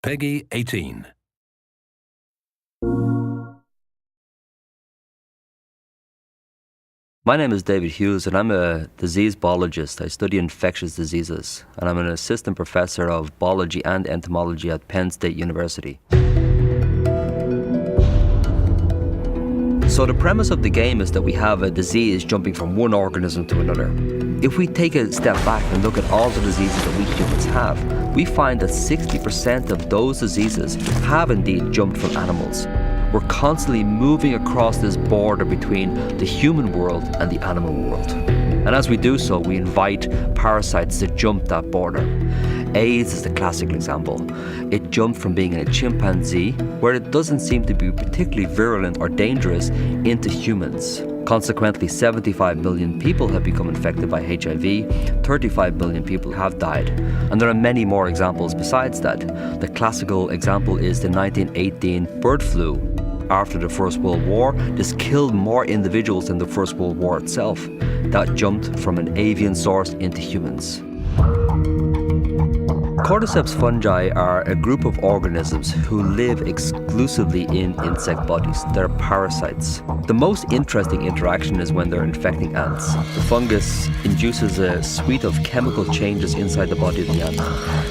Peggy 18. My name is David Hughes and I'm a disease biologist. I study infectious diseases and I'm an assistant professor of biology and entomology at Penn State University. So the premise of the game is that we have a disease jumping from one organism to another. If we take a step back and look at all the diseases that we humans have, we find that 60% of those diseases have indeed jumped from animals. We're constantly moving across this border between the human world and the animal world. And as we do so, we invite parasites to jump that border. AIDS is the classical example. It jumped from being in a chimpanzee, where it doesn't seem to be particularly virulent or dangerous, into humans. Consequently, 75 million people have become infected by HIV, 35 million people have died. And there are many more examples besides that. The classical example is the 1918 bird flu. After the First World War, this killed more individuals than the First World War itself. That jumped from an avian source into humans. Cordyceps fungi are a group of organisms who live exclusively in insect bodies. They're parasites. The most interesting interaction is when they're infecting ants. The fungus induces a suite of chemical changes inside the body of the ant,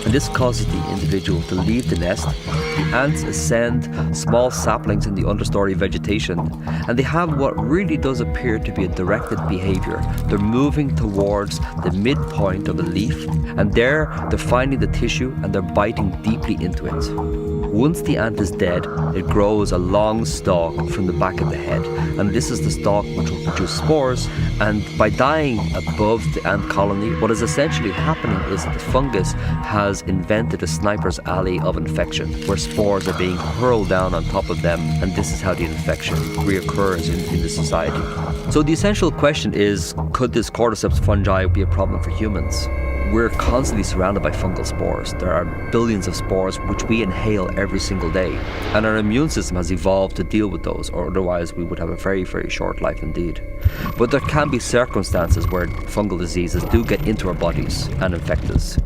and this causes the individual to leave the nest. The ants ascend small saplings in the understory vegetation, and they have what really does appear to be a directed behavior. They're moving towards the midpoint of the leaf, and there they're finding the tissue and they're biting deeply into it. Once the ant is dead, it grows a long stalk from the back of the head, and this is the stalk which will produce spores. And by dying above the ant colony, what is essentially happening is that the fungus has invented a sniper's alley of infection, where spores are being hurled down on top of them, and this is how the infection reoccurs in the society. So the essential question is, could this cordyceps fungi be a problem for humans? We're constantly surrounded by fungal spores. There are billions of spores which we inhale every single day. And our immune system has evolved to deal with those, or otherwise we would have a very, very short life indeed. But there can be circumstances where fungal diseases do get into our bodies and infect us.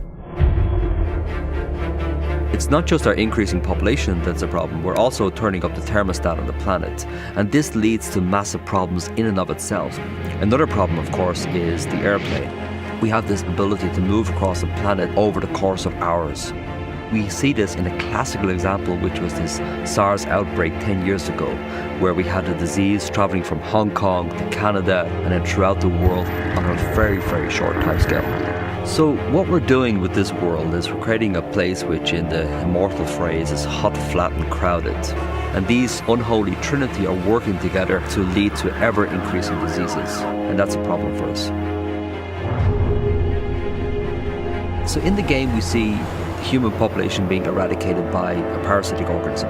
It's not just our increasing population that's a problem, we're also turning up the thermostat on the planet. And this leads to massive problems in and of itself. Another problem, of course, is the airplane. We have this ability to move across the planet over the course of hours. We see this in a classical example, which was this SARS outbreak 10 years ago, where we had a disease traveling from Hong Kong to Canada and then throughout the world on a very, very short timescale. So what we're doing with this world is we're creating a place which, in the immortal phrase, is hot, flat and crowded. And these unholy trinity are working together to lead to ever-increasing diseases. And that's a problem for us. So in the game, we see the human population being eradicated by a parasitic organism.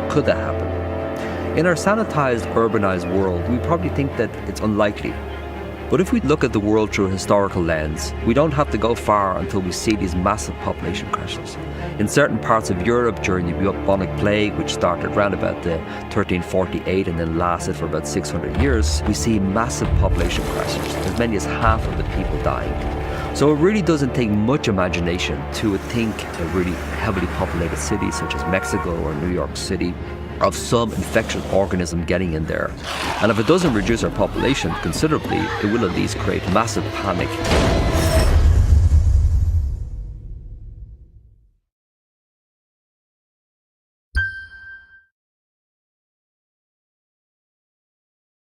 Could that happen? In our sanitized, urbanized world, we probably think that it's unlikely. But if we look at the world through a historical lens, we don't have to go far until we see these massive population crashes. In certain parts of Europe during the bubonic plague, which started around about 1348 and then lasted for about 600 years, we see massive population crashes, as many as half of the people dying. So it really doesn't take much imagination to think a really heavily populated city such as Mexico or New York City of some infectious organism getting in there. And if it doesn't reduce our population considerably, it will at least create massive panic.